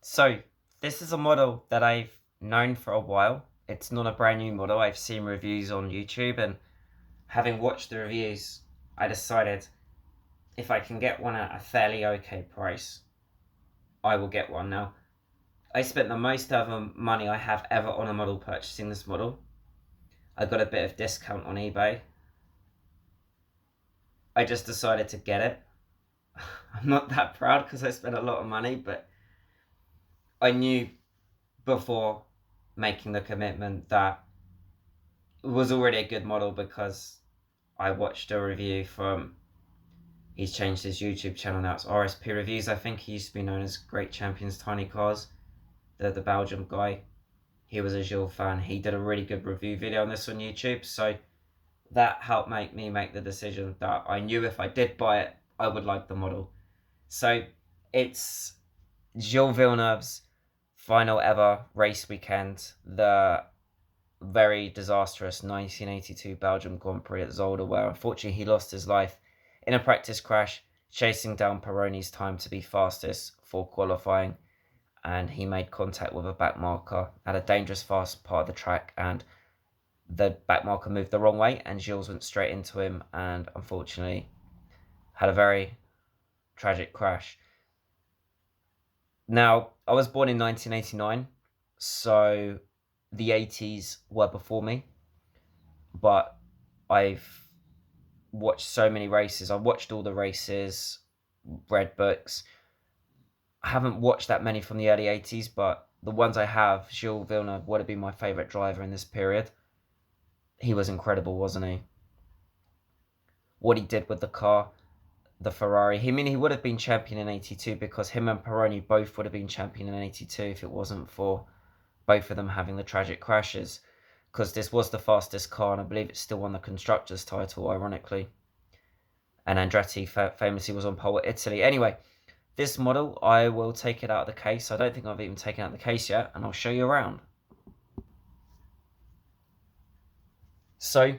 So this is a model that I've known for a while. It's not a brand new model. I've seen reviews on YouTube, and having watched the reviews, I decided if I can get one at a fairly okay price, I will get one. Now, I spent the most of the money I have ever on a model purchasing this model. I got a bit of discount on eBay. I just decided to get it. I'm not that proud because I spent a lot of money, but I knew before making the commitment that it was already a good model because I watched a review from, he's changed his YouTube channel now, it's RSP Reviews. I think he used to be known as Great Champions Tiny Cars, the Belgium guy. He was a Gilles fan. He did a really good review video on this on YouTube, so that helped make me make the decision that I knew if I did buy it, I would like the model. So it's Gilles Villeneuve's final ever race weekend, the very disastrous 1982 Belgium Grand Prix at Zolder, where unfortunately he lost his life in a practice crash chasing down Pironi's time to be fastest for qualifying, and he made contact with a back marker at a dangerous fast part of the track, and the back marker moved the wrong way and Gilles went straight into him and unfortunately had a very tragic crash. Now, I was born in 1989, so the 80s were before me, but I've watched so many races. I've watched all the races, read books. I haven't watched that many from the early 80s, but the ones I have, Gilles Villeneuve would have been my favourite driver in this period. He was incredible, wasn't he? What he did with the car, the Ferrari. He would have been champion in 82 because him and Pironi both would have been champion in 82 if it wasn't for both of them having the tragic crashes, because this was the fastest car and I believe it still won the constructors title, ironically, and Andretti famously was on pole at Italy. Anyway, this model, I will take it out of the case. I don't think I've even taken out the case yet, and I'll show you around. So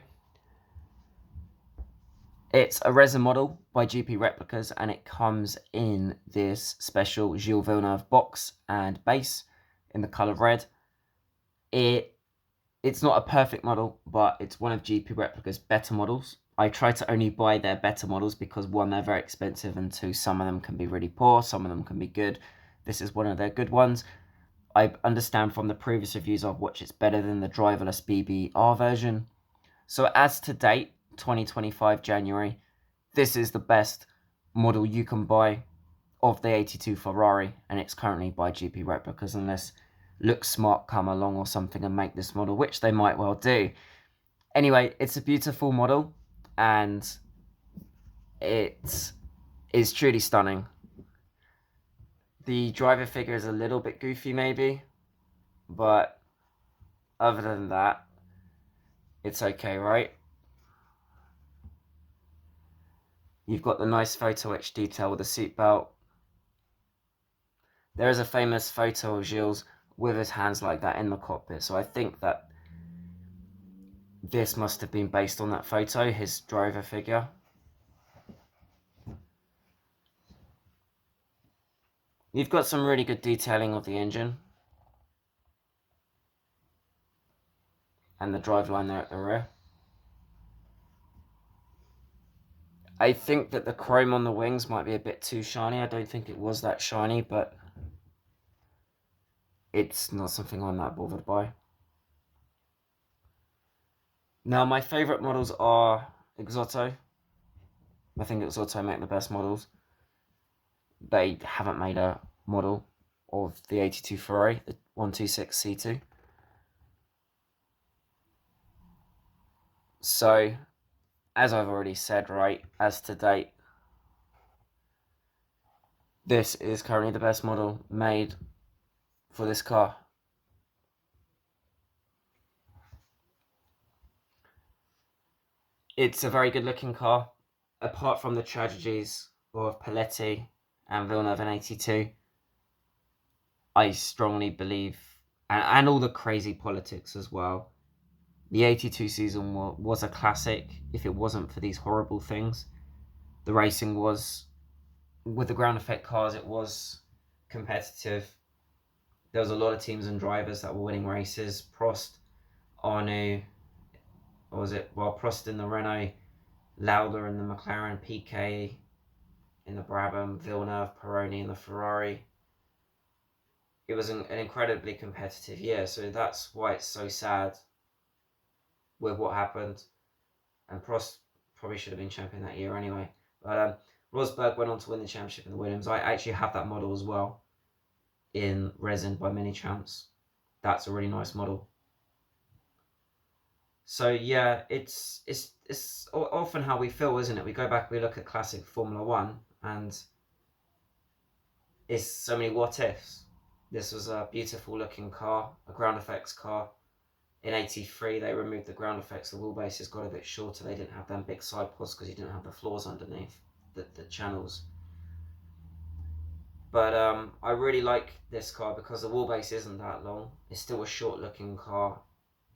it's a resin model by GP Replicas, and it comes in this special Gilles Villeneuve box and base in the colour red. It's not a perfect model, but it's one of GP Replica's better models. I try to only buy their better models because one, they're very expensive, and two, some of them can be really poor, some of them can be good. This is one of their good ones. I understand from the previous reviews I've watched it's better than the driverless BBR version. So as to date, 2025 January, this is the best model you can buy of the 82 Ferrari, and it's currently by GP Replicas, unless Look Smart come along or something and make this model, which they might well do. Anyway, it's a beautiful model, and it is truly stunning. The driver figure is a little bit goofy maybe, but other than that, it's okay, right? You've got the nice photo etch detail with the seatbelt. There is a famous photo of Gilles with his hands like that in the cockpit, so I think that this must have been based on that photo, his driver figure. You've got some really good detailing of the engine and the driveline there at the rear. I think that the chrome on the wings might be a bit too shiny. I don't think it was that shiny, but it's not something I'm that bothered by. Now, my favourite models are Exoto. I think Exoto make the best models. They haven't made a model of the 82 Ferrari, the 126 C2. So, as I've already said, right, as to date, this is currently the best model made for this car. It's a very good looking car, apart from the tragedies of Paletti and Villeneuve in 82. I strongly believe, and all the crazy politics as well, the 82 season was a classic if it wasn't for these horrible things. The racing was, with the ground effect cars, it was competitive. there was a lot of teams and drivers that were winning races. Prost, Arnoux, or was it? Well, Prost in the Renault, Lauda in the McLaren, Piquet in the Brabham, Villeneuve, Pironi in the Ferrari. It was an incredibly competitive year, so that's why it's so sad with what happened. And Prost probably should have been champion that year anyway. But Rosberg went on to win the championship in the Williams. I actually have that model as well in Resin by Mini Champs. That's a really nice model. So yeah, it's often how we feel, isn't it? We go back, we look at classic Formula One, and it's so many what ifs. This was a beautiful looking car, a ground effects car. In '83, they removed the ground effects. The wheelbases got a bit shorter. They didn't have them big side pods because you didn't have the floors underneath the channels. But I really like this car because the wheelbase isn't that long. It's still a short looking car.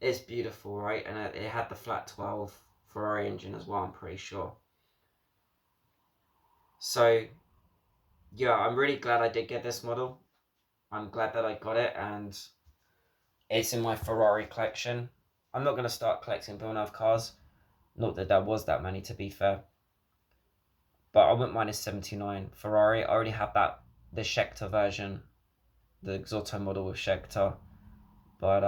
It's beautiful, right? And it had the flat 12 Ferrari engine as well, I'm pretty sure. So yeah, I'm really glad I did get this model. I'm glad that I got it, and it's in my Ferrari collection. I'm not going to start collecting Villeneuve cars. Not that there was that many, to be fair. But I wouldn't mind a 79 Ferrari. I already have that, the Scheckter version, the Exoto model with Scheckter. But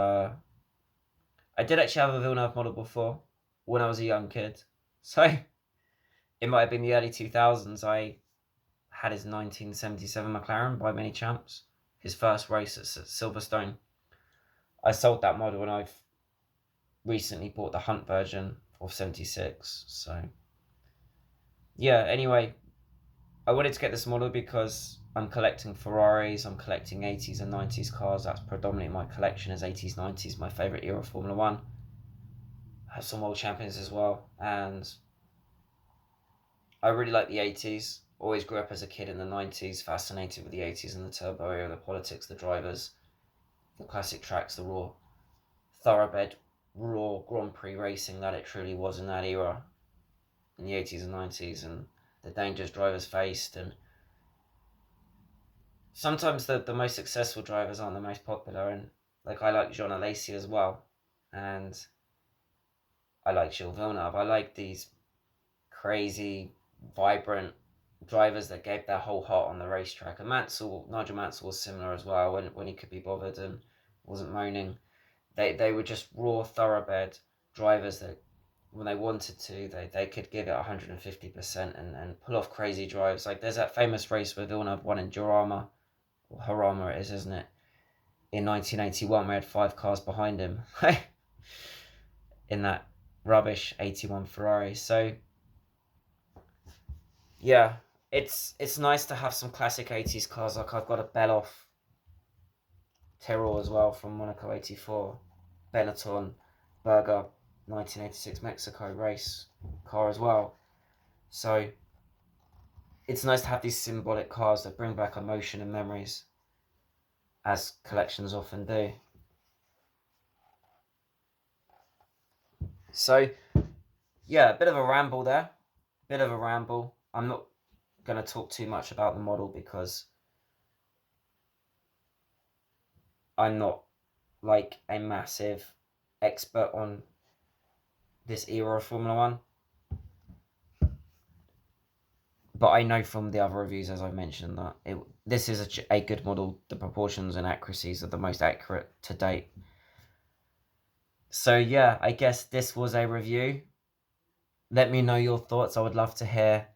I did actually have a Villeneuve model before when I was a young kid. So it might have been the early 2000s. I had his 1977 McLaren by Mini Champs, his first race at Silverstone. I sold that model and I've recently bought the Hunt version of 76. So yeah, anyway, I wanted to get this model because I'm collecting Ferraris, I'm collecting 80s and 90s cars. That's predominantly my collection, is 80s, 90s, my favourite era of Formula One. I have some world champions as well, and I really like the 80s. Always grew up as a kid in the 90s, fascinated with the 80s and the turbo era, the politics, the drivers, the classic tracks, the raw thoroughbred, raw Grand Prix racing that it truly was in that era, in the 80s and 90s, and the dangers drivers faced. And sometimes the most successful drivers aren't the most popular, and like I like Jean Alesi as well, and I like Gilles Villeneuve. I like these crazy, vibrant drivers that gave their whole heart on the racetrack. And Nigel Mansell was similar as well when he could be bothered and wasn't moaning. They were just raw, thoroughbred drivers that when they wanted to, they could give it 150% and pull off crazy drives. Like there's that famous race where Villeneuve won in Jarama, or Harama it is, isn't it? In 1981, we had 5 cars behind him in that rubbish 81 Ferrari. So yeah, it's nice to have some classic 80s cars. Like I've got a Beloff Tyrrell as well from Monaco 84, Benetton Berger 1986 Mexico race car as well. So it's nice to have these symbolic cars that bring back emotion and memories, as collections often do. So yeah, a bit of a ramble there. I'm not going to talk too much about the model because I'm not like a massive expert on this era of Formula One. But I know from the other reviews, as I mentioned, that this is a good model. The proportions and accuracies are the most accurate to date. So yeah, I guess this was a review. Let me know your thoughts. I would love to hear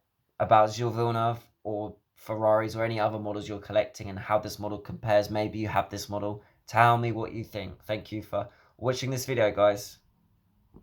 about Gilles Villeneuve or Ferraris or any other models you're collecting and how this model compares. Maybe you have this model. Tell me what you think. Thank you for watching this video, guys.